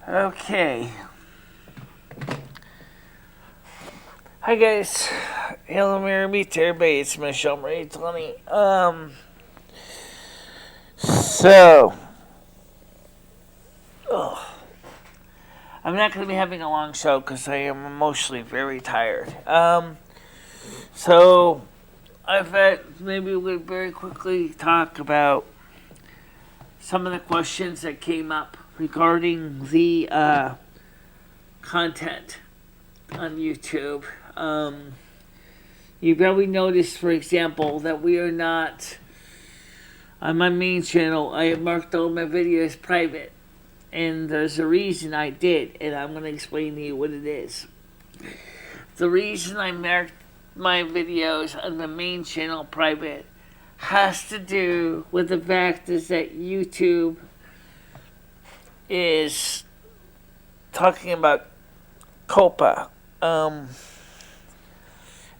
Okay. Hi guys. Hello, Mary Meet everybody. It's Michele Marie 20. So, I'm not going to be having a long show because I am emotionally very tired. So I thought maybe we would very quickly talk about some of the questions that came up regarding the content on YouTube. You probably noticed, for example, that we are not, on my main channel, I have marked all my videos private. And there's a reason I did, and I'm going to explain to you what it is. The reason I marked my videos on the main channel private has to do with the fact is that YouTube is talking about COPA. And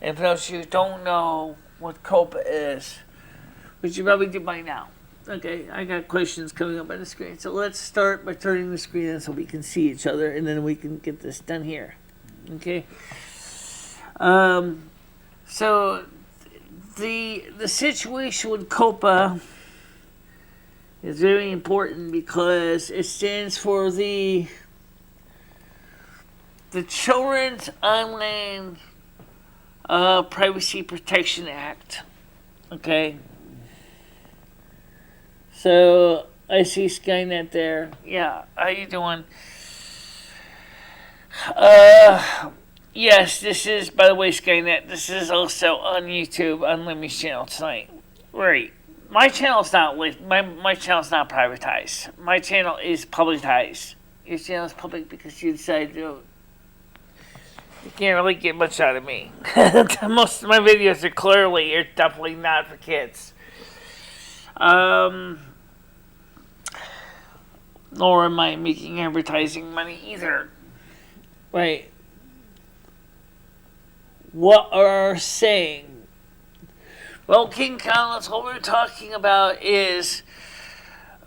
for those of you who don't know what COPA is, which you probably do by now. Okay, I got questions coming up on the screen. So let's start by turning the screen on so we can see each other, and then we can get this done here. Okay. So the situation with COPA is very important because it stands for the Children's Online Privacy Protection Act. Okay. So I see Skynet there. Yeah, how you doing? Yes, this is, by the way, Skynet. This is also on YouTube on Lumi's channel tonight. Right. My channel's not my channel's not privatized. My channel is publicized. Your channel is public because you decided to. You can't really get much out of me. Most of my videos are definitely not for kids. Nor am I making advertising money either. Right. What are saying? Well, King Collins, what we're talking about is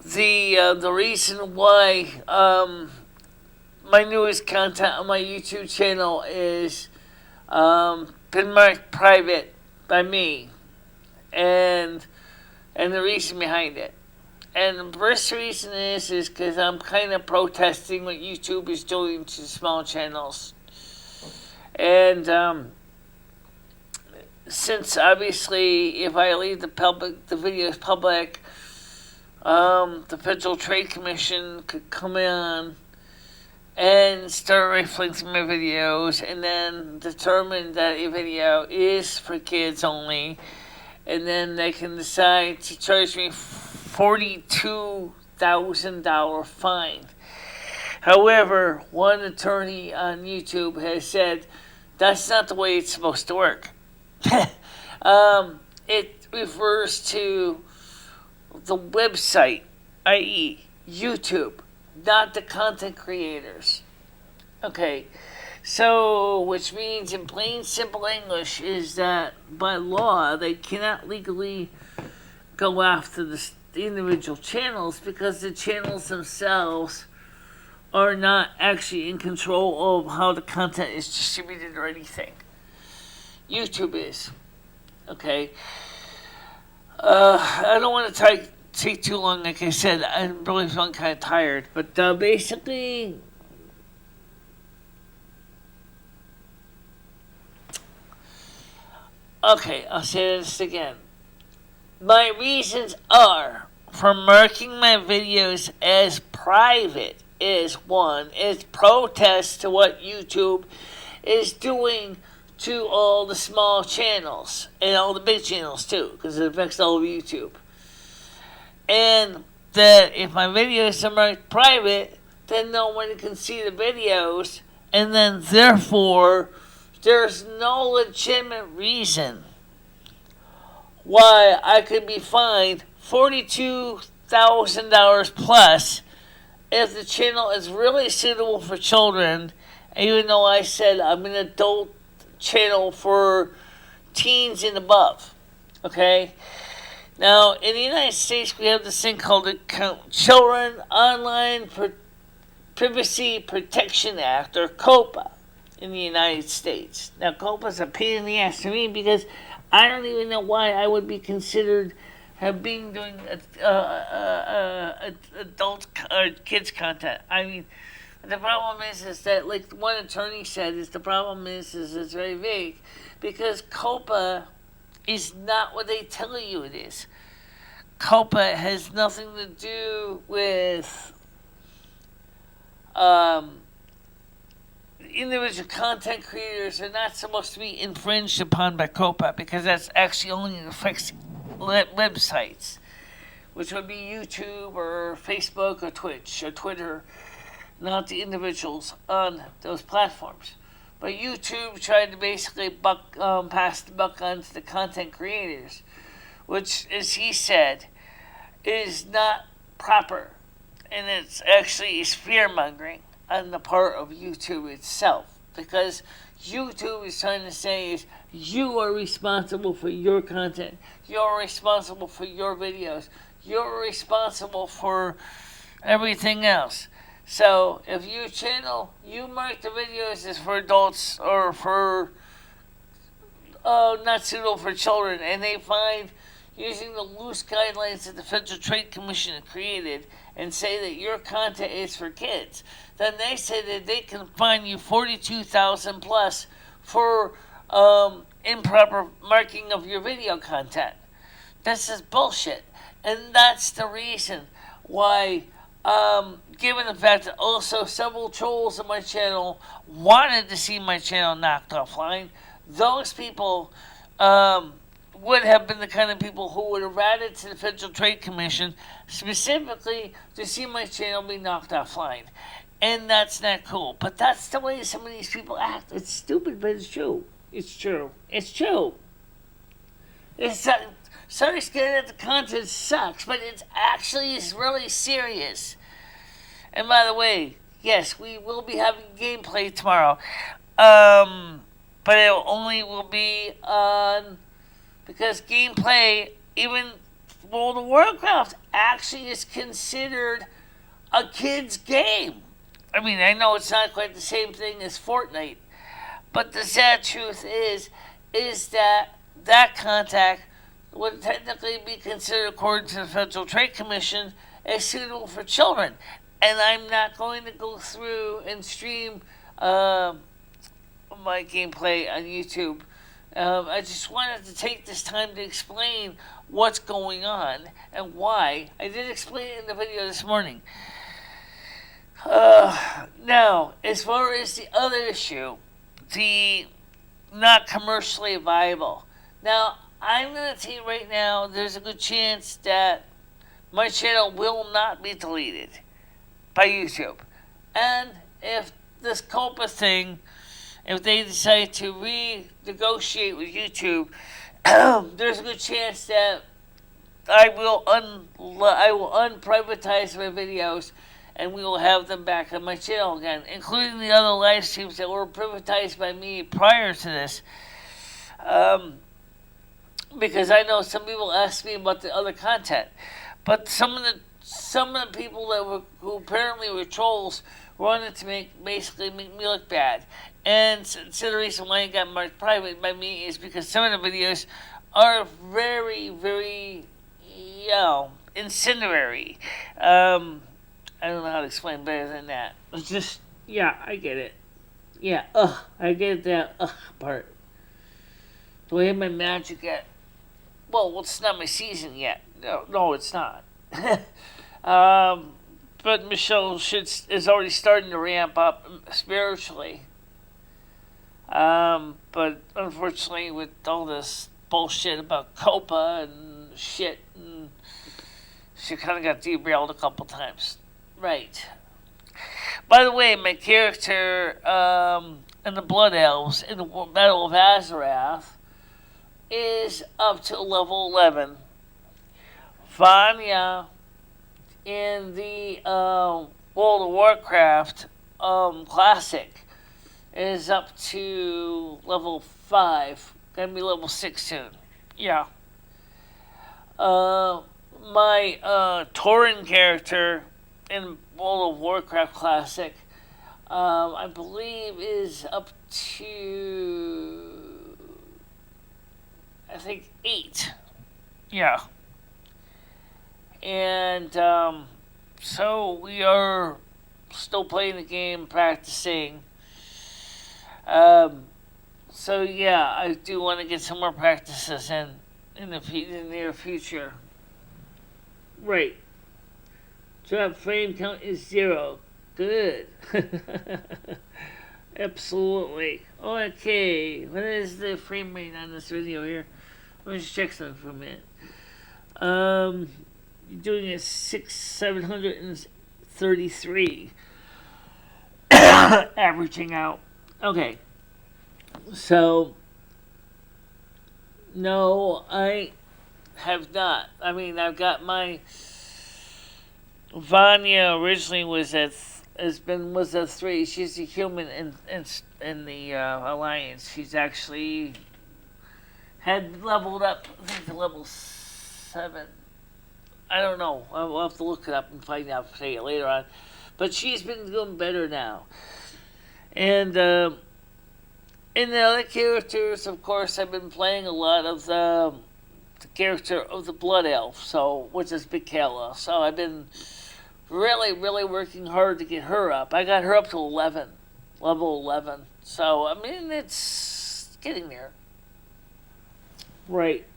the reason why my newest content on my YouTube channel is been marked private by me, and the reason behind it. And the first reason is because I'm kind of protesting what YouTube is doing to small channels. And since obviously if I leave the videos public, the Federal Trade Commission could come in and start reflecting my videos and then determine that a video is for kids only. And then they can decide to charge me $42,000 fine. However, one attorney on YouTube has said that's not the way it's supposed to work. It refers to the website, i.e. YouTube, not the content creators. Okay. So, which means in plain, simple English is that by law they cannot legally go after the individual channels because the channels themselves are not actually in control of how the content is distributed or anything. YouTube is. Okay. I don't want to take too long. Like I said, I'm really feeling kind of tired. But basically, okay, I'll say this again. My reasons are for marking my videos as private is one, is protest to what YouTube is doing to all the small channels and all the big channels too, because it affects all of YouTube. And that if my videos are marked private, then no one can see the videos, and then therefore there's no legitimate reason why I could be fined $42,000 plus if the channel is really suitable for children, even though I said I'm an adult channel for teens and above. Okay? Now, in the United States, we have this thing called the Children Online Privacy Protection Act, or COPA, in the United States. Now, COPA's a pain in the ass to me because I don't even know why I would be considered being doing adult or kids content. I mean, the problem is that, like one attorney said, the problem is it's very vague because COPA is not what they tell you it is. COPA has nothing to do with individual content creators are not supposed to be infringed upon by COPA because that's actually only affects websites, which would be YouTube or Facebook or Twitch or Twitter, not the individuals on those platforms. But YouTube tried to basically pass the buck on to the content creators, which, as he said, is not proper. And it's actually fear-mongering on the part of YouTube itself. Because YouTube is trying to say is you are responsible for your content. You're responsible for your videos. You're responsible for everything else. So if your channel, you mark the videos as for adults or for not suitable for children, and they find using the loose guidelines that the Federal Trade Commission created and say that your content is for kids, then they say that they can fine you $42,000 plus for improper marking of your video content. This is bullshit, and that's the reason why. Given the fact that also several trolls on my channel wanted to see my channel knocked offline, those people would have been the kind of people who would have ratted to the Federal Trade Commission specifically to see my channel be knocked offline. And that's not cool. But that's the way some of these people act. It's stupid, but it's true. It's true. It's true. It's sorry, scared that the content sucks, but it's actually is really serious. And by the way, yes, we will be having gameplay tomorrow, but it only will be on because gameplay, even World of Warcraft, actually is considered a kid's game. I mean, I know it's not quite the same thing as Fortnite, but the sad truth is that contact would technically be considered, according to the Federal Trade Commission, as suitable for children. And I'm not going to go through and stream my gameplay on YouTube. I just wanted to take this time to explain what's going on and why. I did explain it in the video this morning. Now, as far as the other issue, the not commercially viable. Now, I'm going to tell you right now, there's a good chance that my channel will not be deleted by YouTube. And if this COPA thing, if they decide to renegotiate with YouTube, there's a good chance that I will unprivatize my videos and we will have them back on my channel again, including the other live streams that were privatized by me prior to this. Because I know some people ask me about the other content, but some of the people who apparently were trolls wanted to make me look bad, and so the reason why it got marked private by me is because some of the videos are very, very, incendiary. I don't know how to explain better than that. It's just, I get it. Yeah, I get that part. Do I have my magic yet? Well, it's not my season yet. No, it's not. But Michelle is already starting to ramp up spiritually. But unfortunately, with all this bullshit about COPA and shit, and she kind of got derailed a couple times. Right. By the way, my character in the Blood Elves in the Battle of Azarath is up to level 11. Vanya in the World of Warcraft Classic is up to level 5. Gonna be level 6 soon. Yeah. My Tauren character in World of Warcraft Classic, I believe is up to, I think, 8. Yeah. And so we are still playing the game, practicing. So yeah, I do want to get some more practices in the near future. Right. Drop frame count is 0. Good. Absolutely. Okay. What is the frame rate on this video here? Let me just check something for a minute. You're doing a 733 averaging out. Okay. So, no, I have not. I mean, I've got my Vanya originally was at 3. She's a human in the alliance. She's actually had leveled up, I think, to level 7. I don't know. I'll have to look it up and find out for you later on. But she's been doing better now. And in the other characters, of course, I've been playing a lot of the character of the Blood Elf, which is Michele. So I've been really, really working hard to get her up. I got her up to level 11. So, I mean, it's getting there. Right.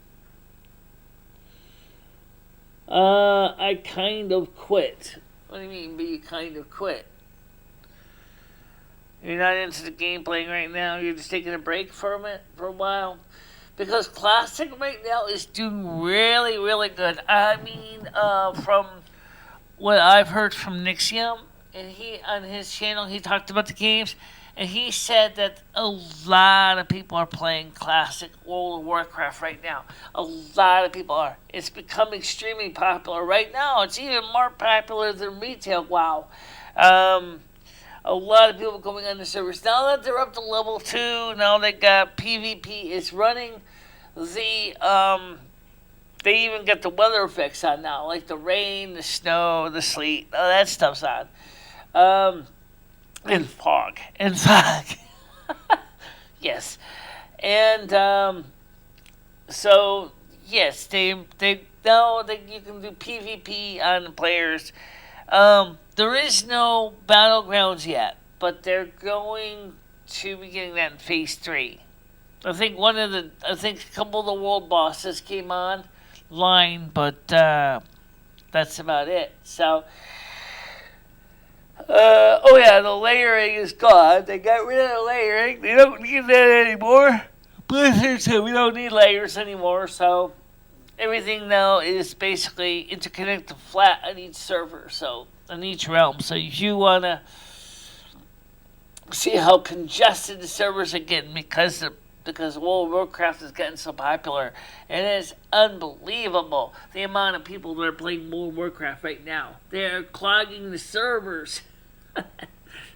I kind of quit. What do you mean, you kind of quit? You're not into the game playing right now? You're just taking a break from it for a while? Because Classic right now is doing really, really good. I mean, from what I've heard from Nixium, and he on his channel, he talked about the games, and he said that a lot of people are playing Classic World of Warcraft right now. A lot of people are. It's become extremely popular right now. It's even more popular than retail WoW. A lot of people going on the servers. Now that they're up to level 2, now they got PvP. It's running the, they even got the weather effects on now, like the rain, the snow, the sleet, all that stuff's on. And fog. Yes. And, so, yes, they now that you can do PvP on the players. There is no battlegrounds yet, but they're going to be getting that in Phase 3. I think a couple of the world bosses came online, but that's about it. So, oh yeah, the layering is gone. They got rid of the layering. They don't need that anymore. Blizzard said we don't need layers anymore, so everything now is basically interconnected flat on each server, so on each realm. So if you want to see how congested the servers are getting because World of Warcraft is getting so popular, and it's unbelievable the amount of people that are playing World of Warcraft right now. They're clogging the servers.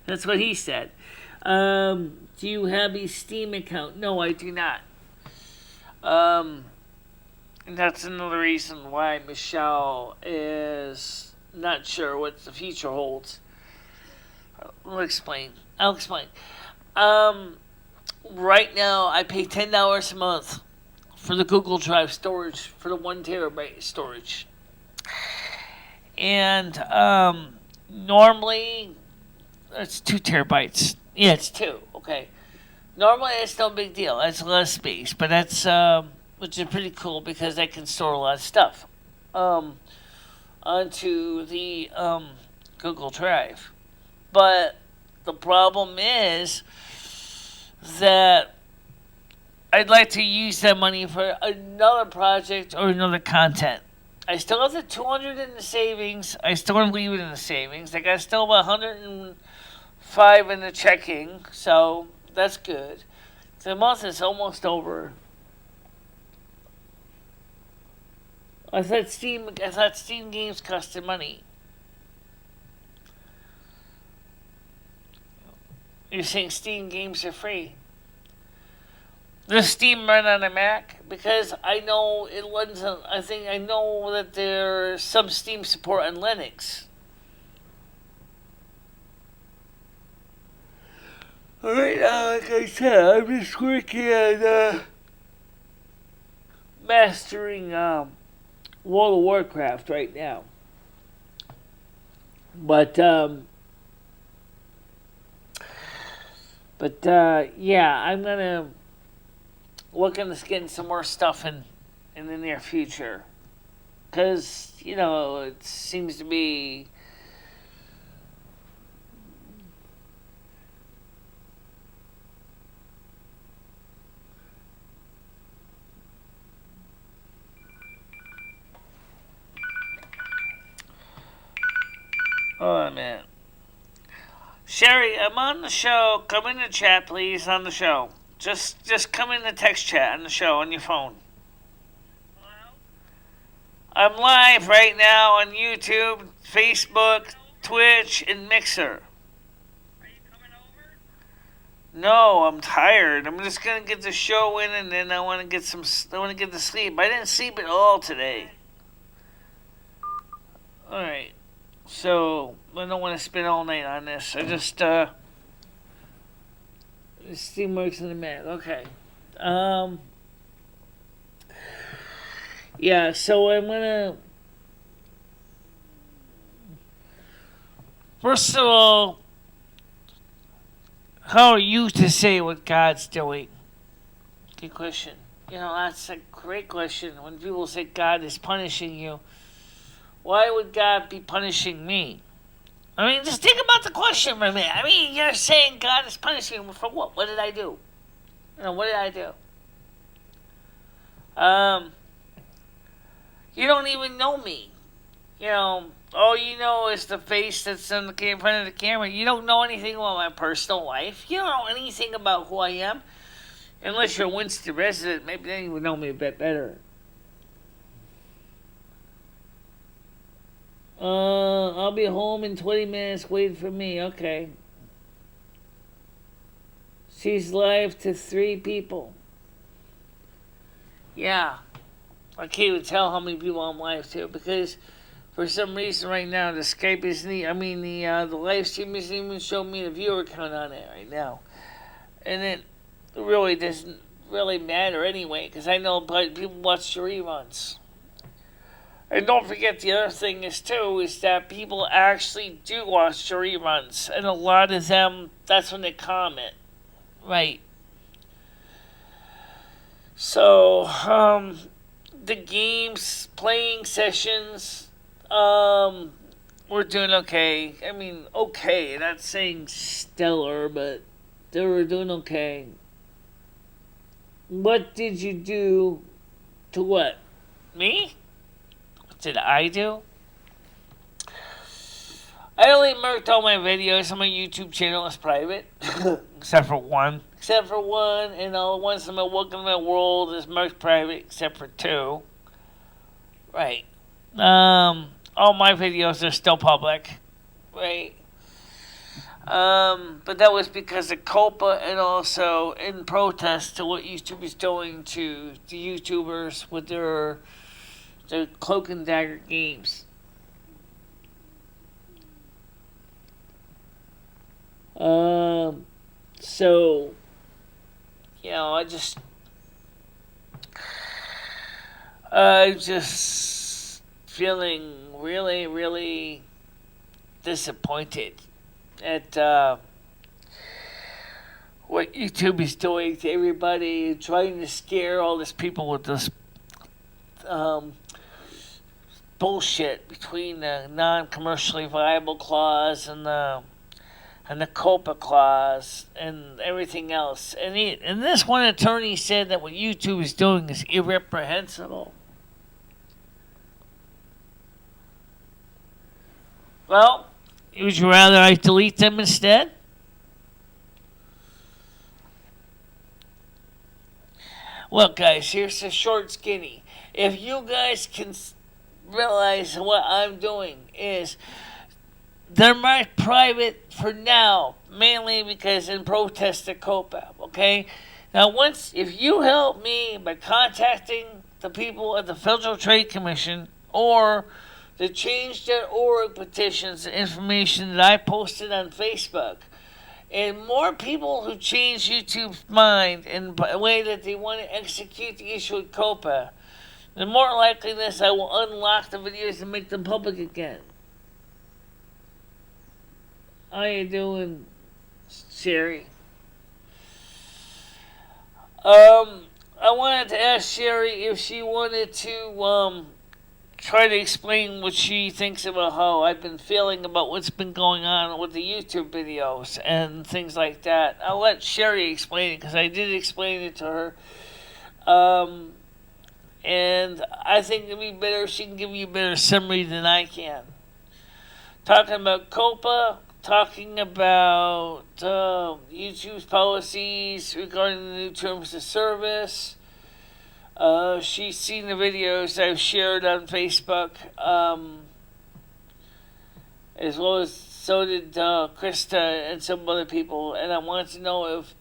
That's what he said. Do you have a Steam account? No, I do not. And that's another reason why Michele is not sure what the future holds. I'll explain. Right now, I pay $10 a month for the Google Drive storage, for the 1 terabyte storage. And normally, it's 2 terabytes. Yeah, it's 2. Okay. Normally, it's no big deal. That's less space, but that's which is pretty cool because I can store a lot of stuff onto the Google Drive. But the problem is that I'd like to use that money for another project or another content. I still have the 200 in the savings. I still want to leave it in the savings. I got still about 105 in the checking, so that's good. The month is almost over. I thought Steam games costed money. You're saying Steam games are free? Does Steam run on a Mac? Because I know it runs on, I know that there's some Steam support on Linux. Right now, like I said, I'm just working on mastering World of Warcraft right now. But yeah, I'm gonna look into getting some more stuff in the near future, because it seems to be. Oh man, Sherry, I'm on the show. Come in the chat, please. On the show, just come in the text chat on the show on your phone. I'm live right now on YouTube, Facebook, Twitch, and Mixer. Are you coming over? No, I'm tired. I'm just gonna get the show in, and then I want to get to sleep. I didn't sleep at all today. All right, so I don't want to spend all night on this. I just Steam works in the Mac. Okay. Yeah, so I'm gonna. First of all, how are you to say what God's doing? Good question. That's a great question. When people say God is punishing you, why would God be punishing me? I mean, just think about the question for a minute. I mean, you're saying God is punishing me for what? What did I do? What did I do? You don't even know me. All you know is the face that's in front of the camera. You don't know anything about my personal life. You don't know anything about who I am. Unless you're a Winston resident, maybe then you would know me a bit better. I'll be home in 20 minutes. Wait for me. Okay. She's live to 3 people. Yeah. I can't even tell how many people I'm live to, because for some reason right now the Skype isn't. The live stream isn't even showing me the viewer count on it right now, and it really doesn't really matter anyway, because I know people watch the reruns. And don't forget, the other thing is that people actually do watch the reruns, and a lot of them, that's when they comment, right? So the games playing sessions, we're doing okay. I mean, okay, not saying stellar, but they were doing okay. What did you do to what? Me? What did I do? I only marked all my videos on my YouTube channel as private, except for one. And all the ones in my Welcome to My World is marked private, except for 2. Right. All my videos are still public. Right. But that was because of COPA, and also in protest to what YouTube is doing to the YouTubers with their Cloak and Dagger games. So, I'm just feeling really, really disappointed at what YouTube is doing to everybody, trying to scare all these people with this bullshit between the non-commercially viable clause and the COPA clause and everything else. And this one attorney said that what YouTube is doing is irreprehensible. Well, would you rather I delete them instead? Look, guys, here's the short skinny. If you guys can realize what I'm doing is they're marked private for now, mainly because in protest of COPA, okay? Now, if you help me by contacting the people at the Federal Trade Commission or the Change.org petitions and information that I posted on Facebook, And more people who change YouTube's mind in a way that they want to execute the issue with COPA, the more likeliness I will unlock the videos and make them public again. How you doing, Sherry? I wanted to ask Sherry if she wanted to try to explain what she thinks about how I've been feeling about what's been going on with the YouTube videos and things like that. I'll let Sherry explain it because I did explain it to her. And I think it'd be better if she can give you a better summary than I can. Talking about COPA, talking about YouTube's policies regarding the new terms of service. She's seen the videos I've shared on Facebook, as well as so did Krista and some other people. And I wanted to know if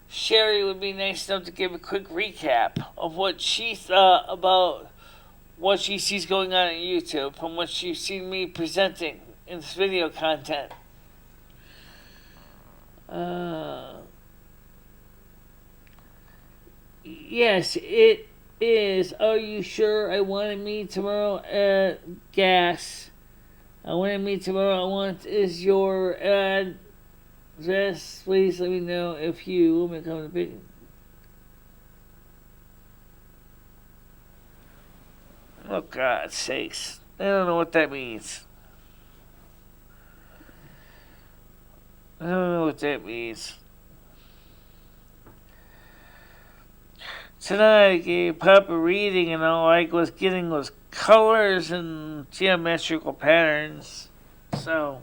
Sherry would be nice enough to give a quick recap of what she thought about what she sees going on on YouTube from what she's seen me presenting in this video content. Yes, it is. Are you sure? I want to meet tomorrow at Gas. I want to meet tomorrow. I want is your address. Please let me know if you will come to pick. Oh, God's sakes. I don't know what that means. I don't know what that means. Tonight I gave proper reading and all I was getting was colors and geometrical patterns. So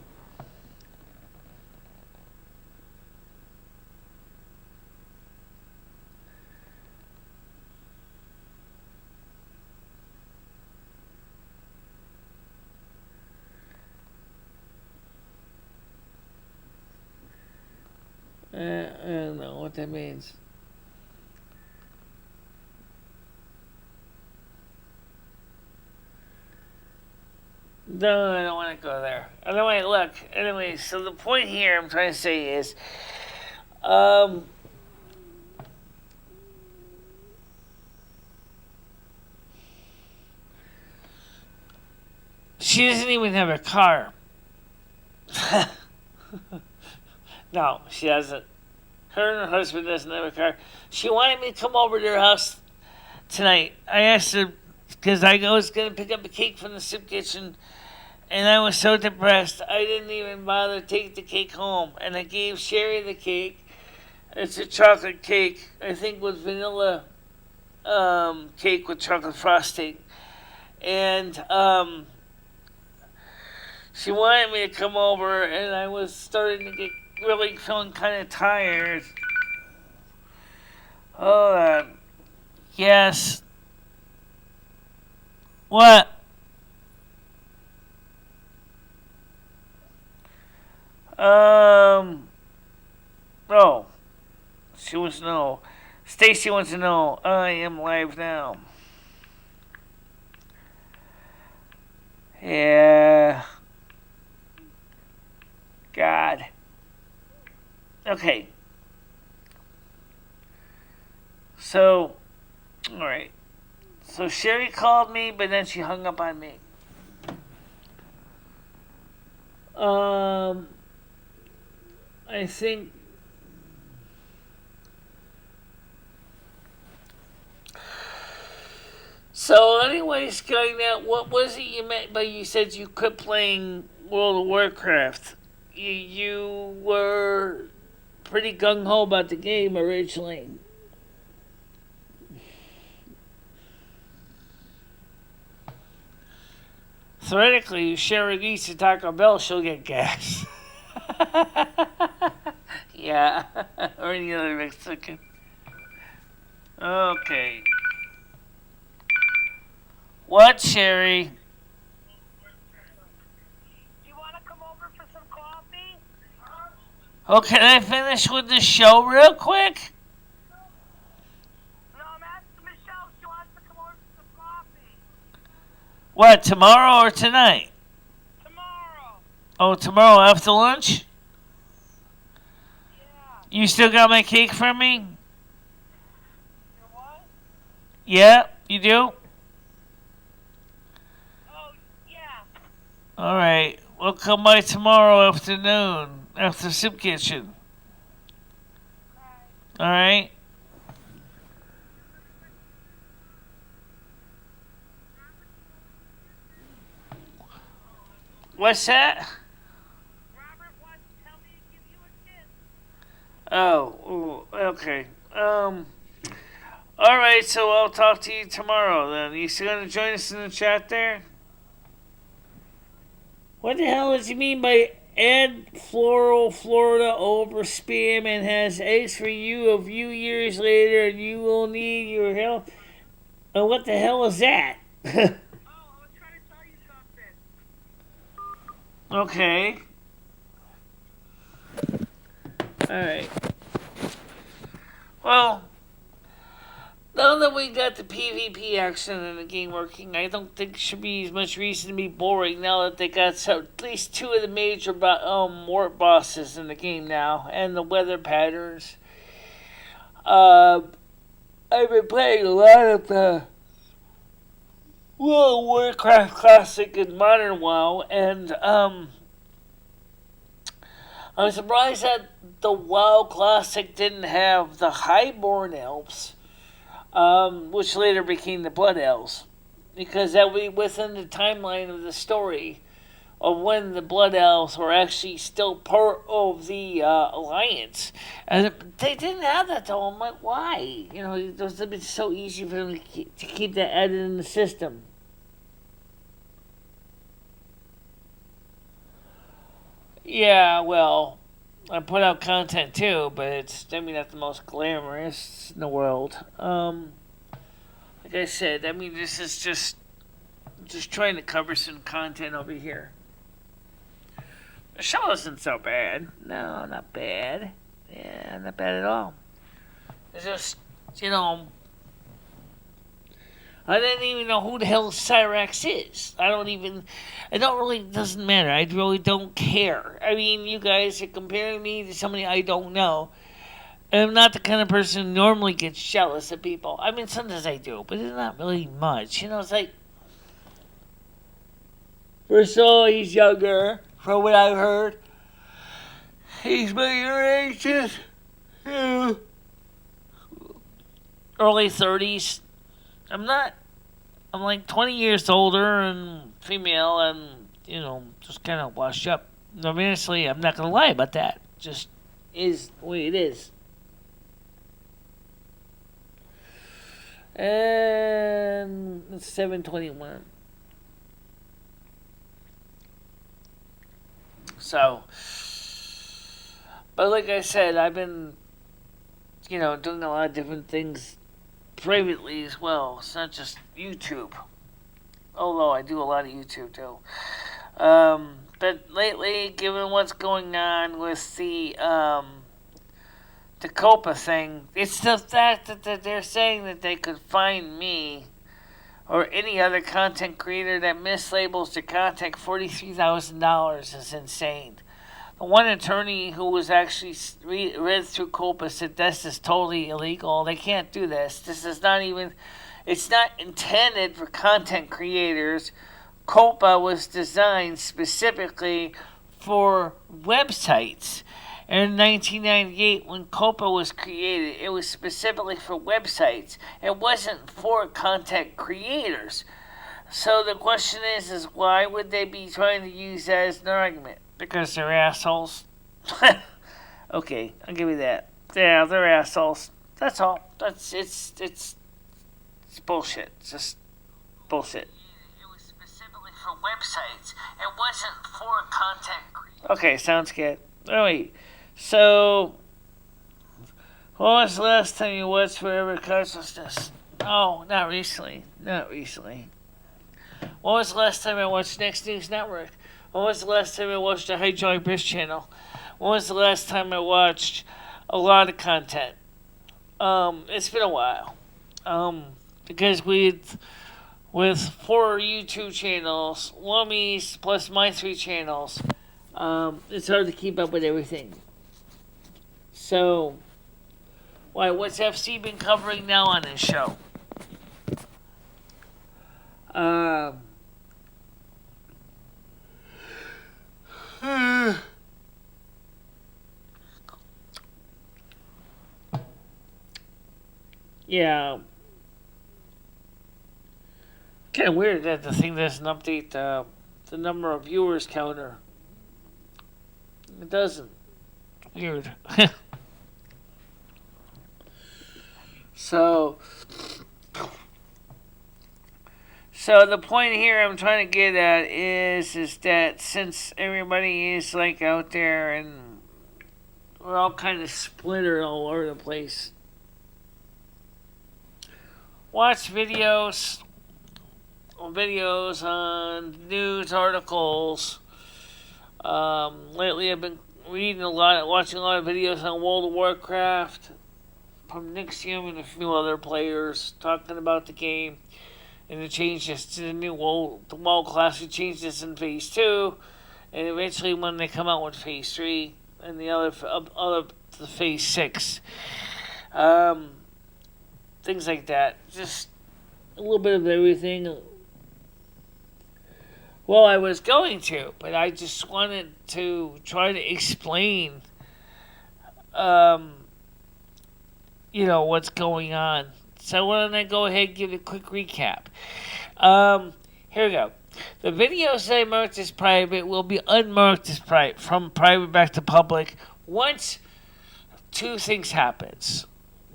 I don't know what that means. No, I don't want to go there. Anyway, look. Anyway, so the point here I'm trying to say is, she doesn't even have a car. No, she doesn't. Her and her husband doesn't have a car. She wanted me to come over to her house tonight. I asked her because I was going to pick up a cake from the soup kitchen, and I was so depressed I didn't even bother to take the cake home. And I gave Sherry the cake. It's a chocolate cake, I think with vanilla cake with chocolate frosting. And she wanted me to come over, and I was starting to get really feeling kind of tired. Hold on. Yes. What? Oh. She wants to know. Stacy wants to know. I am live now. Yeah. God. Okay. So, alright. So Sherry called me, but then she hung up on me. I think so anyways, going out, what was it you meant by you said you quit playing World of Warcraft? You were pretty gung-ho about the game originally. Theoretically, if Sherry eats a Taco Bell, she'll get gas. Yeah, or any other Mexican. Okay. What, Sherry? Do you want to come over for some coffee? Oh, can I finish with the show real quick? No, I'm asking Michelle if she wants to come over for some coffee. What, tomorrow or tonight? Tomorrow. Oh, tomorrow after lunch? You still got my cake from me? You what? Yeah, you do? Oh, yeah. Alright. We'll come by tomorrow afternoon after Soup Kitchen. Okay. Alright? What's that? Robert wants to tell me to give you a kiss. Oh, okay. Alright, so I'll talk to you tomorrow then. You still gonna join us in the chat there? What the hell does he mean by add floral Florida over spam and has eggs for you a few years later and you will need your help? What the hell is that? Oh, I was trying to tell you something. Okay. Alright. Well, now that we got the PvP action in the game working, I don't think it should be as much reason to be boring now that they got at least two of the major warp bosses in the game now, and the weather patterns. I've been playing a lot of the World of Warcraft Classic and Modern WoW, and I'm surprised that the WoW Classic didn't have the Highborn Elves. Which later became the Blood Elves, because that would be within the timeline of the story of when the Blood Elves were actually still part of the Alliance. And they didn't have that though. I'm like, why? You know, it would have been so easy for them to keep that added in the system. Yeah, well, I put out content too, but it's maybe not the most glamorous in the world. Like I said, I mean, this is just trying to cover some content over here. The show isn't so bad. No, not bad. Yeah, not bad at all. It's just, you know, I didn't even know who the hell Cyrax is. It doesn't matter. I really don't care. I mean, you guys are comparing me to somebody I don't know. I'm not the kind of person who normally gets jealous of people. I mean, sometimes I do, but it's not really much. You know, it's like, first of all, he's younger, from what I've heard. He's my age, early 30s. I'm like 20 years older and female and, you know, just kind of washed up. Honestly, I'm not going to lie about that. Just is the way it is. And it's 7:21. So, but like I said, I've been, you know, doing a lot of different things privately as well. It's not just YouTube. Although I do a lot of YouTube too. But lately, given what's going on with the Copa thing, it's the fact that they're saying that they could find me or any other content creator that mislabels their content $43,000 is insane. The one attorney who was actually read through Copa said this is totally illegal. They can't do this. This is not even, it's not intended for content creators. Copa was designed specifically for websites. In 1998, when Copa was created, it was specifically for websites. It wasn't for content creators. So the question is why would they be trying to use that as an argument? Because they're assholes. Okay, I'll give you that. Yeah, they're assholes. That's all. It's bullshit. It's just bullshit. It was specifically for websites. It wasn't for content creators. Okay, sounds good. Oh wait. So, when was the last time you watched Forever Consciousness? Oh, not recently. Not recently. When was the last time I watched Next News Network? When was the last time I watched the High Joy Brish channel? When was the last time I watched a lot of content? It's been a while. Because with 4 YouTube channels, Lumi's plus my 3 channels, it's hard to keep up with everything. So, why? What's FC been covering now on this show? Um. Yeah. Kind of weird that the thing doesn't update the number of viewers counter. It doesn't. Weird. So, so the point here I'm trying to get at is that since everybody is like out there and we're all kind of splintered all over the place, watch videos on news articles. Lately, I've been watching a lot of videos on World of Warcraft from Nixium and a few other players talking about the game and the changes to the new the WoW class. Who changed this in Phase 2, and eventually when they come out with Phase 3 and the the Phase 6. Things like that. Just a little bit of everything. Well, I was going to, but I just wanted to try to explain, what's going on. So why don't I go ahead and give a quick recap? Here we go. The videos that I marked as private will be unmarked as private, from private back to public, once two things happens.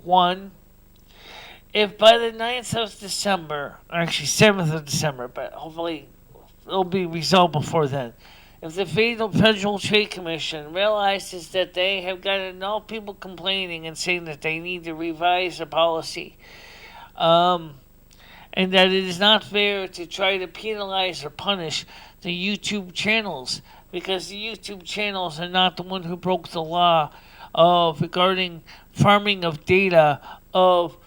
One, if by the 9th of December, or actually 7th of December, but hopefully it'll be resolved before then. If the Federal Trade Commission realizes that they have got enough people complaining and saying that they need to revise the policy, and that it is not fair to try to penalize or punish the YouTube channels, because the YouTube channels are not the one who broke the law regarding farming of data of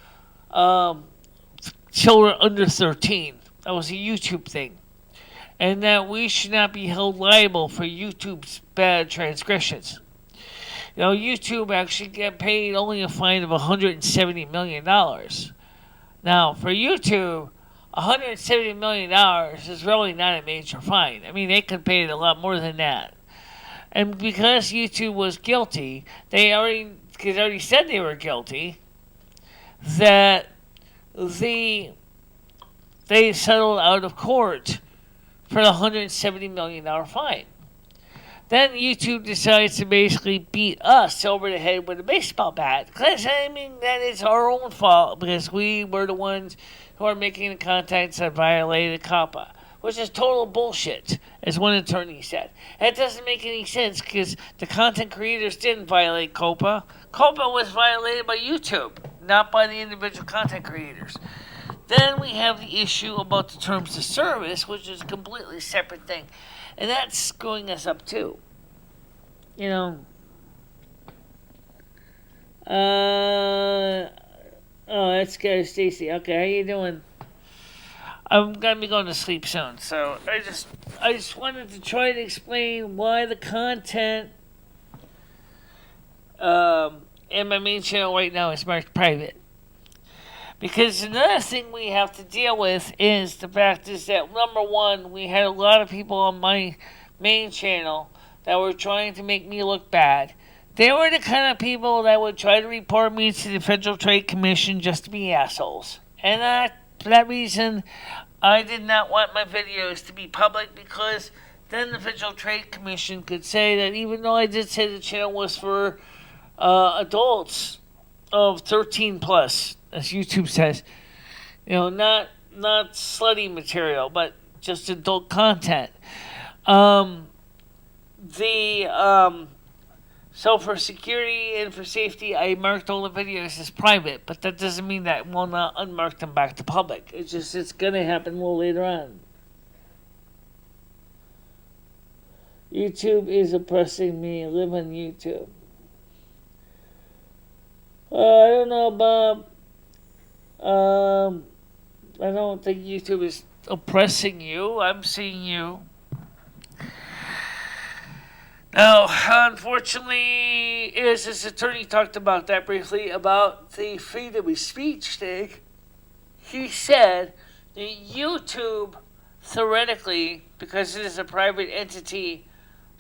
children under 13. That was a YouTube thing. And that we should not be held liable for YouTube's bad transgressions. YouTube actually get paid only a fine of $170 million. Now, for YouTube, $170 million is really not a major fine. I mean, they could pay it a lot more than that. And because YouTube was guilty, they already said they were guilty, that they settled out of court for the $170 million fine. Then YouTube decides to basically beat us over the head with a baseball bat. Because, that is our own fault, because we were the ones who are making the contents that violated COPPA, which is total bullshit, as one attorney said. That doesn't make any sense, because the content creators didn't violate COPPA. COPPA was violated by YouTube, not by the individual content creators. Then we have the issue about the terms of service, which is a completely separate thing. And that's screwing us up too. That's good, Stacy. Okay, how you doing? I'm gonna be going to sleep soon, so I just wanted to try to explain why the content in my main channel right now is marked private. Because another thing we have to deal with is the fact is that, number one, we had a lot of people on my main channel that were trying to make me look bad. They were the kind of people that would try to report me to the Federal Trade Commission just to be assholes. And for that reason, I did not want my videos to be public, because then the Federal Trade Commission could say that even though I did say the channel was for adults of 13 plus, as YouTube says, not slutty material, but just adult content. So for security and for safety, I marked all the videos as private, but that doesn't mean that I will not unmark them back to public. It's gonna happen a little later on. YouTube is oppressing me. I live on YouTube. I don't know, Bob. I don't think YouTube is oppressing you. I'm seeing you. Now, unfortunately, as his attorney talked about that briefly, about the freedom of speech thing, he said that YouTube, theoretically, because it is a private entity,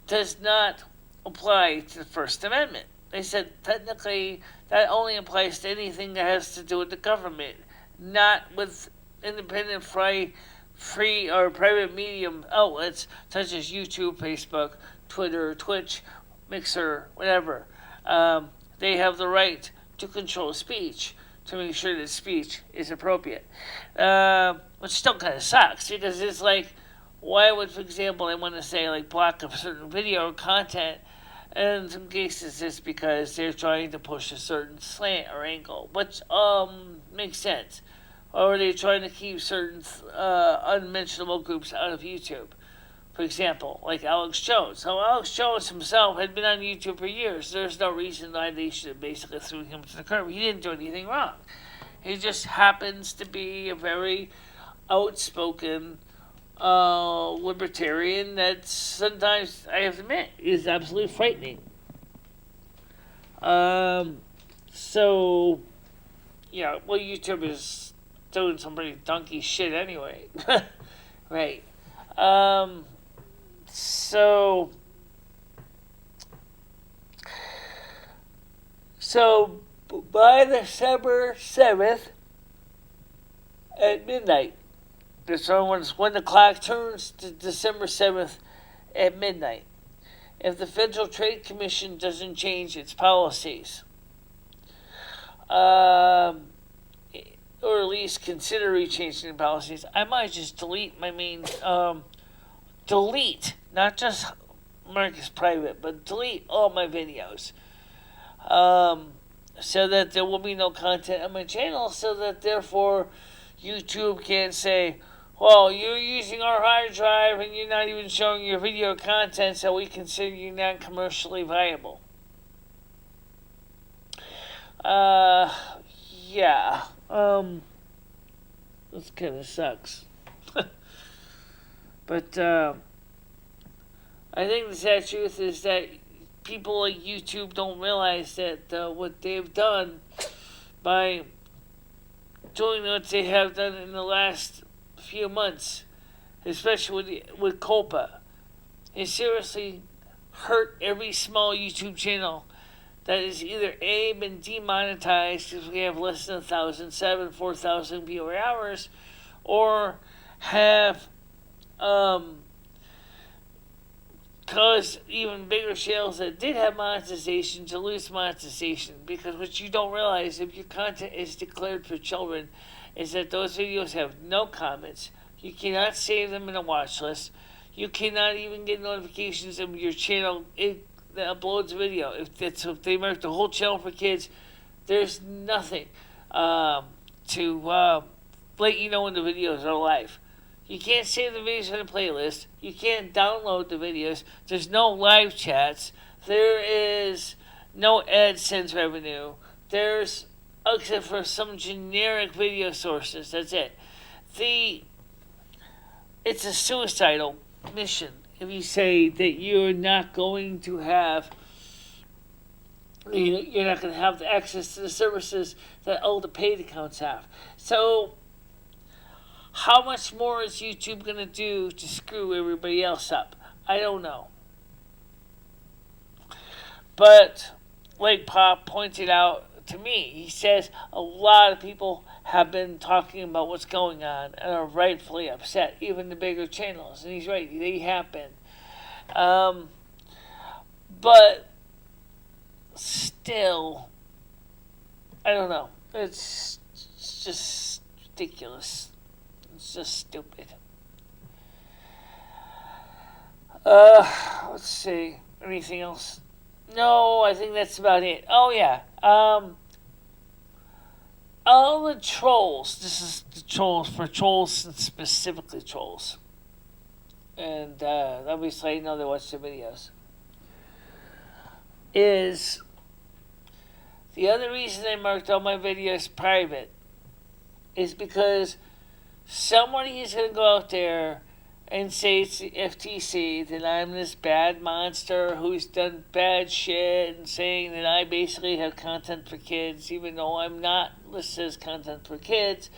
does not apply to the First Amendment. They said technically that only applies to anything that has to do with the government, not with independent, free or private medium outlets such as YouTube, Facebook, Twitter, Twitch, Mixer, whatever. They have the right to control speech to make sure that speech is appropriate. Which still kind of sucks because it's like, why would, for example, they want to say like block a certain video or content? And in some cases, it's because they're trying to push a certain slant or angle, which makes sense. Or are they trying to keep certain unmentionable groups out of YouTube? For example, like Alex Jones. So Alex Jones himself had been on YouTube for years. There's no reason why they should have basically threw him to the curb. He didn't do anything wrong. He just happens to be a very outspoken libertarian that sometimes, I have to admit, is absolutely frightening. So, yeah, well, YouTube is doing some pretty donkey shit anyway. Right. So by December 7th at midnight, when the clock turns to December 7th at midnight, if the Federal Trade Commission doesn't change its policies, or at least consider changing the policies, I might just delete not just mark as private, but delete all my videos. So that there will be no content on my channel, so that therefore YouTube can't say, well, you're using our hard drive and you're not even showing your video content, so we consider you not commercially viable. Yeah. This kind of sucks. But, I think the sad truth is that people like YouTube don't realize that what they've done by doing what they have done in the last few months, especially with Copa, has seriously hurt every small YouTube channel that is either A, been demonetized because we have less than 1,007, 4,000 viewer hours, or have caused even bigger channels that did have monetization to lose monetization. Because what you don't realize, if your content is declared for children, is that those videos have no comments. You cannot save them in a watch list. You cannot even get notifications of your channel that uploads video. If they mark the whole channel for kids, there's nothing to let you know when the videos are live. You can't save the videos in a playlist. You can't download the videos. There's no live chats. There is no AdSense revenue. There's, except for some generic video sources. That's it. It's a suicidal mission if you say that you're not going to have, you're not going to have the access to the services that all the paid accounts have. So, how much more is YouTube going to do to screw everybody else up? I don't know. But, like Pop pointed out to me, he says a lot of people have been talking about what's going on and are rightfully upset, even the bigger channels. And he's right, they have been. But, still, I don't know. It's just ridiculous. It's just stupid. Let's see. Anything else? No, I think that's about it. Oh, yeah. All the trolls. This is the trolls, for trolls and specifically trolls. And obviously I know they watch the videos. Is the other reason I marked all my videos private is because somebody is going to go out there and say it's the FTC that I'm this bad monster who's done bad shit and saying that I basically have content for kids, even though I'm not listed as content for kids.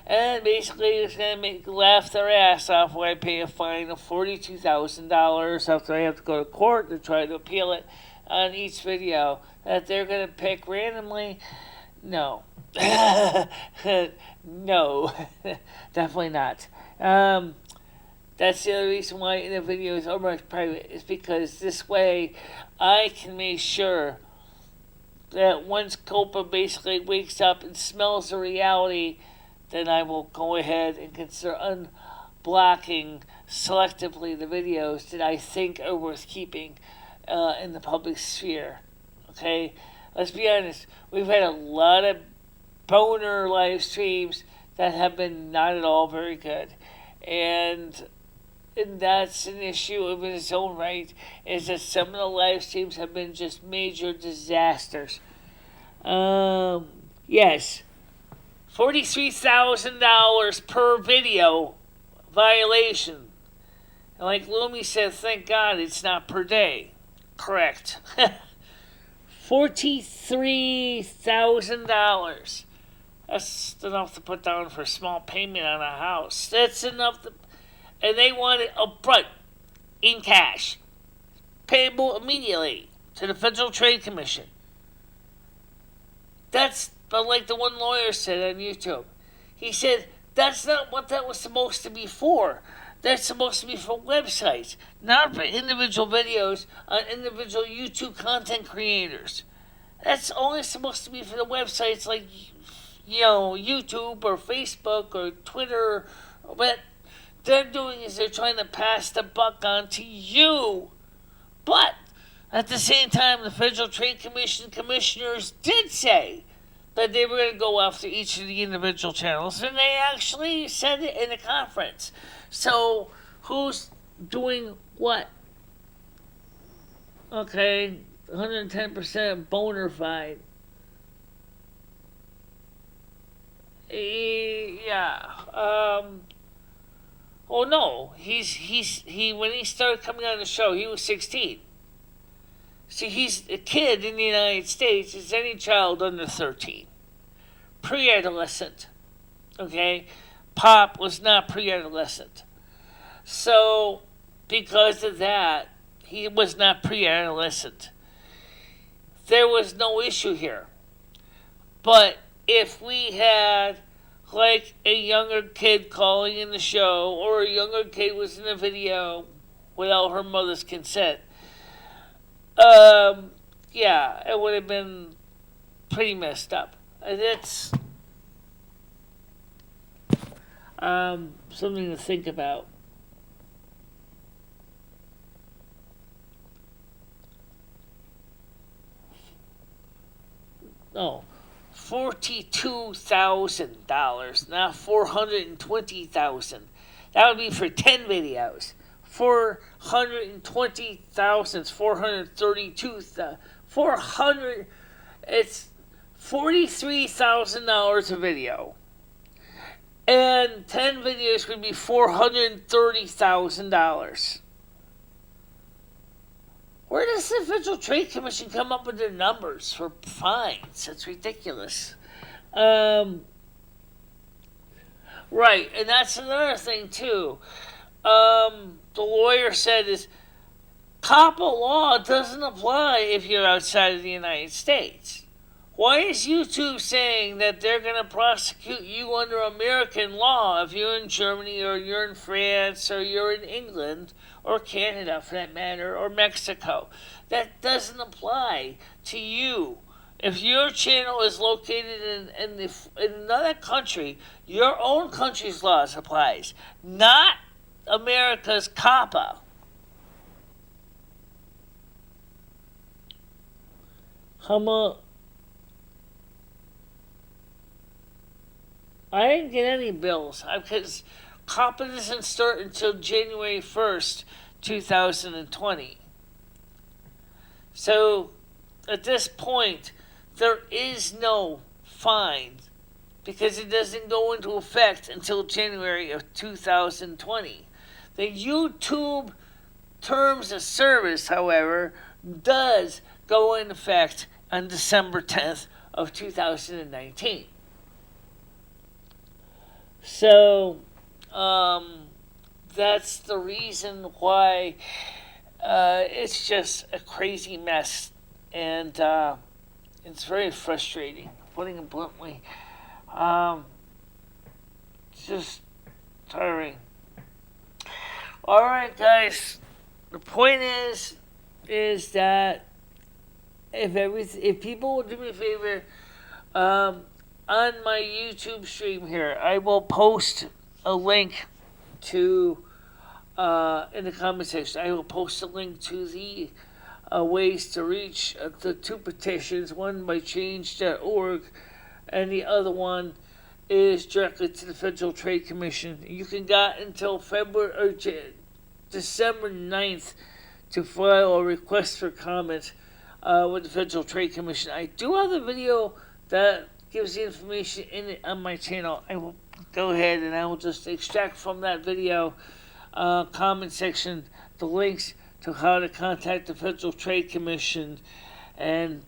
And basically, it's going to laugh their ass off when I pay a fine of $42,000 after I have to go to court to try to appeal it on each video that they're going to pick randomly. No. No. Definitely not. That's the other reason why the videos are much private, is because this way I can make sure that once Copa basically wakes up and smells the reality, then I will go ahead and consider unblocking selectively the videos that I think are worth keeping in the public sphere. Okay? Let's be honest. We've had a lot of boner live streams that have been not at all very good. And that's an issue of its own right, is that some of the live streams have been just major disasters. Yes. $43,000 per video violation. And like Lumi said, thank God it's not per day. Correct. $43,000. That's enough to put down for a small payment on a house. That's enough to... And they want it upfront, in cash, payable immediately to the Federal Trade Commission. That's... But like the one lawyer said on YouTube, he said, that's not what that was supposed to be for. That's supposed to be for websites, not for individual videos on individual YouTube content creators. That's only supposed to be for the websites like, YouTube or Facebook or Twitter. What they're doing is they're trying to pass the buck on to you. But at the same time, the Federal Trade Commission commissioners did say that they were going to go after each of the individual channels, and they actually said it in a conference. So, who's doing what? Okay, 110% boner fide. Yeah. Oh no, he when he started coming on the show, he was 16. See, he's a kid in the United States. Is any child under 13. Pre-adolescent. Okay? Pop was not pre-adolescent. So, because of that, he was not pre-adolescent. There was no issue here. But if we had, like, a younger kid calling in the show, or a younger kid was in a video without her mother's consent, yeah, it would have been pretty messed up. And it's something to think about. No, $42,000, not $420,000. That would be for 10 videos. 420,000, 432,000, 400. It's $43,000 a video, and 10 videos would be $430,000. Where does the Federal Trade Commission come up with their numbers for fines? It's ridiculous. Right, and that's another thing too. The lawyer said is COPPA law doesn't apply if you're outside of the United States. Why is YouTube saying that they're going to prosecute you under American law if you're in Germany or you're in France or you're in England or Canada for that matter or Mexico? That doesn't apply to you. If your channel is located in another country, your own country's laws applies, not America's COPPA. I didn't get any bills because COPPA doesn't start until January 1st, 2020. So, at this point, there is no fine because it doesn't go into effect until January of 2020. The YouTube terms of service, however, does go in effect on December 10th of 2019. So, that's the reason why it's just a crazy mess, and it's very frustrating, putting it bluntly. It's just tiring. Alright, guys. The point is that if people will do me a favor, on my YouTube stream here, I will post a link to in the comment section. I will post a link to the ways to reach the two petitions. One by change.org, and the other one is directly to the Federal Trade Commission. You can get until December 9th to file a request for comment with the Federal Trade Commission. I do have a video that gives the information in it on my channel. I will go ahead and I will just extract from that video comment section the links to how to contact the Federal Trade Commission and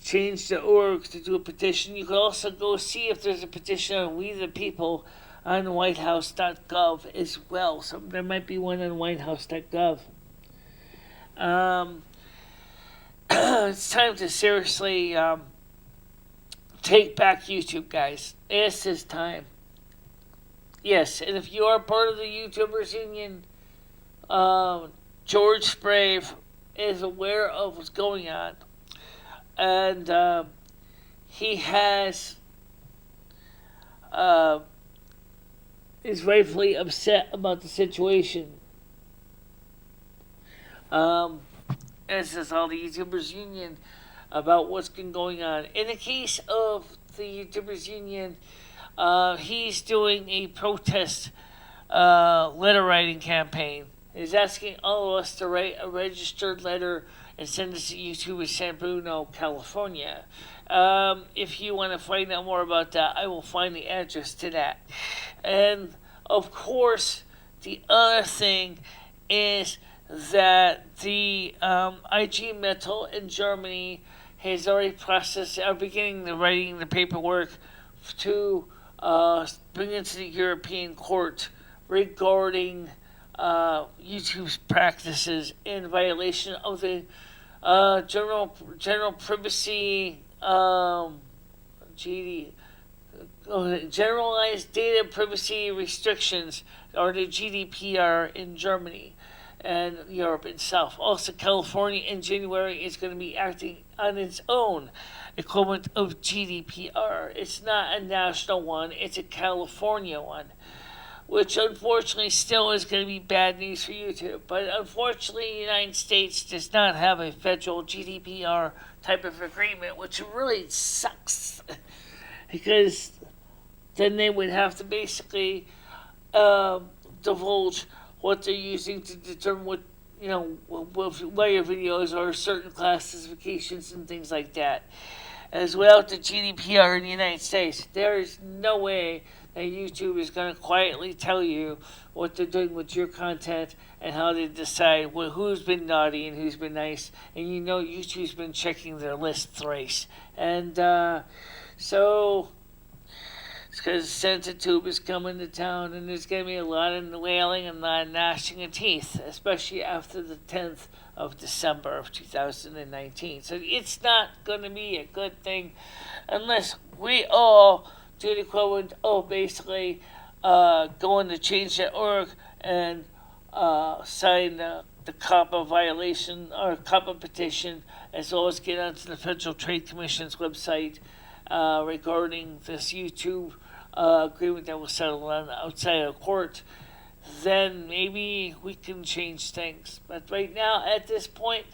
change.org to do a petition. You can also go see if there's a petition on We the People on whitehouse.gov as well. So there might be one on whitehouse.gov. It's time to seriously take back YouTube, guys. This is time. Yes, and if you are part of the YouTubers Union, George Sprave is aware of what's going on. And he has is rightfully upset about the situation. This is all the YouTubers Union about what's been going on. In the case of the YouTubers Union, he's doing a protest letter writing campaign. He's asking all of us to write a registered letter and send it to YouTube in San Bruno, California. If you want to find out more about that, I will find the address to that. And of course, the other thing is that the IG Metall in Germany has already processed, are beginning the writing the paperwork to bring it to the European Court regarding YouTube's practices in violation of the general privacy generalized data privacy restrictions, or the GDPR in Germany and Europe itself. Also, California in January is going to be acting on its own equivalent of GDPR. It's not a national one, it's a California one, which unfortunately still is going to be bad news for YouTube. But unfortunately, the United States does not have a federal GDPR type of agreement, which really sucks. Because then they would have to basically divulge what they're using to determine what, where your videos are, certain classifications and things like that. As without the GDPR in the United States, there is no way that YouTube is going to quietly tell you what they're doing with your content and how they decide who's been naughty and who's been nice. And YouTube's been checking their list thrice. And so it's because Sensitube is coming to town, and there's going to be a lot of wailing and a lot of gnashing of teeth, especially after the 10th of December of 2019. So it's not going to be a good thing unless we all do the equivalent of basically going to change.org and sign the COPPA violation or COPPA petition, as well as get onto the Federal Trade Commission's website regarding this YouTube agreement that was settled on outside of court. Then maybe we can change things. But right now, at this point,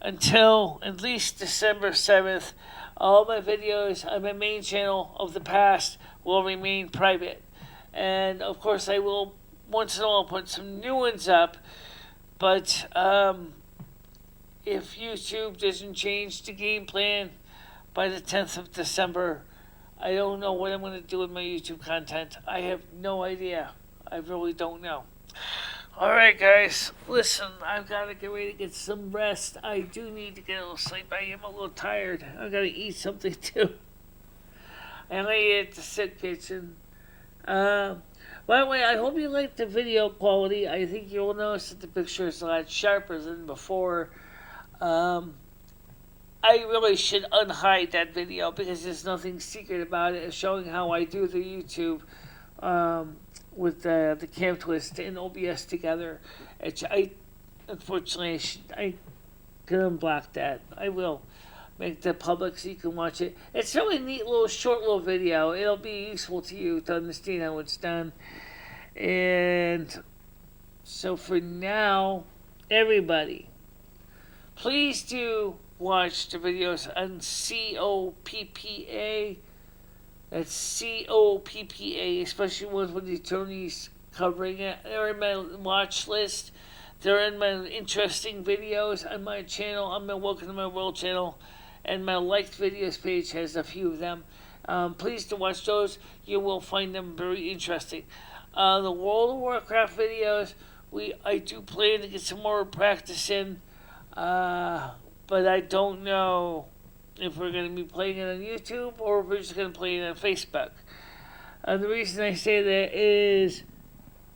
until at least December 7th, all my videos on my main channel of the past will remain private. And of course, I will once in a while put some new ones up. But if YouTube doesn't change the game plan by the 10th of December, I don't know what I'm going to do with my YouTube content. I have no idea. I really don't know. Alright, guys, listen, I've got to get ready to get some rest. I do need to get a little sleep. I am a little tired. I've got to eat something too. And I ate at the sick kitchen. By the way, I hope you liked the video quality. I think you'll notice that the picture is a lot sharper than before. I really should unhide that video because there's nothing secret about it. It's showing how I do the YouTube with the cam twist and OBS together. Unfortunately, I can unblock that. I will make that public so you can watch it. It's a really neat short little video. It'll be useful to you to understand how it's done. And so for now, everybody, please do watch the videos on COPPA. That's COPPA, especially ones with the attorneys covering it. They're in my watch list. They're in my interesting videos on my channel, on my Welcome to My World channel, and my liked videos page has a few of them. Please do watch those. You will find them very interesting. The World of Warcraft videos, I do plan to get some more practice in, but I don't know if we're going to be playing it on YouTube or if we're just going to play it on Facebook. The reason I say that is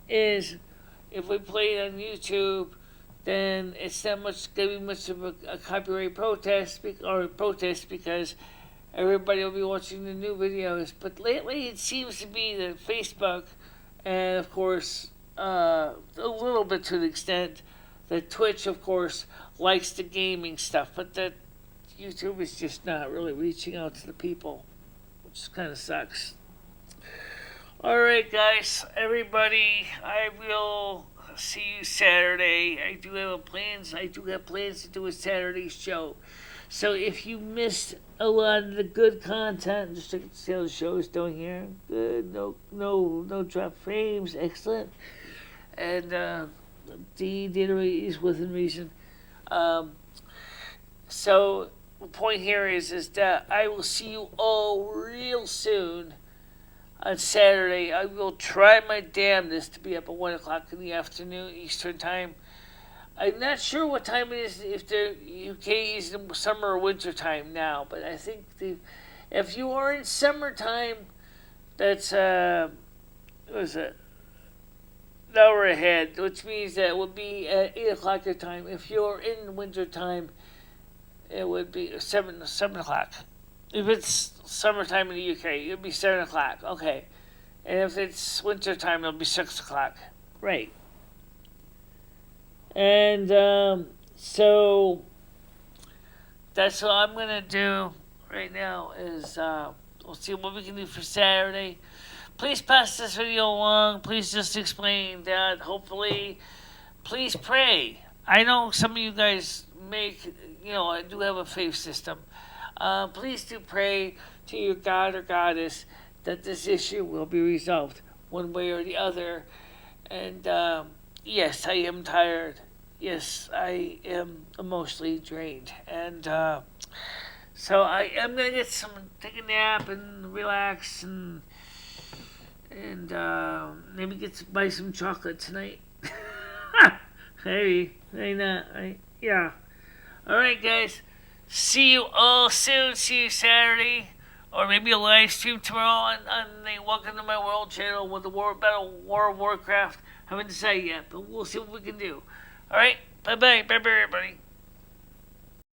if we play it on YouTube, then it's not going to be much of a copyright protest because everybody will be watching the new videos. But lately it seems to be that Facebook, and of course a little bit to the extent that Twitch, of course, likes the gaming stuff, but that YouTube is just not really reaching out to the people, which kind of sucks. Alright, guys, everybody, I will see you Saturday. I do have plans to do a Saturday show. So if you missed a lot of the good content, just to see how the show is doing here. Good, no drop frames, excellent. And the data rate is within reason. So the point here is that I will see you all real soon on Saturday. I will try my damnedest to be up at 1 o'clock in the afternoon Eastern time. I'm not sure what time it is, if the UK is in summer or winter time now, but I think if you are in summertime, that's what is it? An hour ahead, which means that it would be at 8 o'clock your time. If you're in winter time, it would be 7 o'clock. If it's summertime in the UK, it would be 7 o'clock. Okay. And if it's winter time, it'll be 6 o'clock. Right. And so that's what I'm going to do right now is we'll see what we can do for Saturday. Please pass this video along. Please just explain that. Hopefully, please pray. I know some of you guys I do have a faith system. Please do pray to your God or Goddess that this issue will be resolved one way or the other. And yes, I am tired. Yes, I am emotionally drained. And so I am going to take a nap and relax and maybe buy some chocolate tonight. Maybe not. Yeah. Alright, guys. See you all soon. See you Saturday. Or maybe a live stream tomorrow on the Welcome to My World channel with the War of Warcraft. Haven't decided yet, but we'll see what we can do. Alright? Bye-bye. Bye-bye, everybody.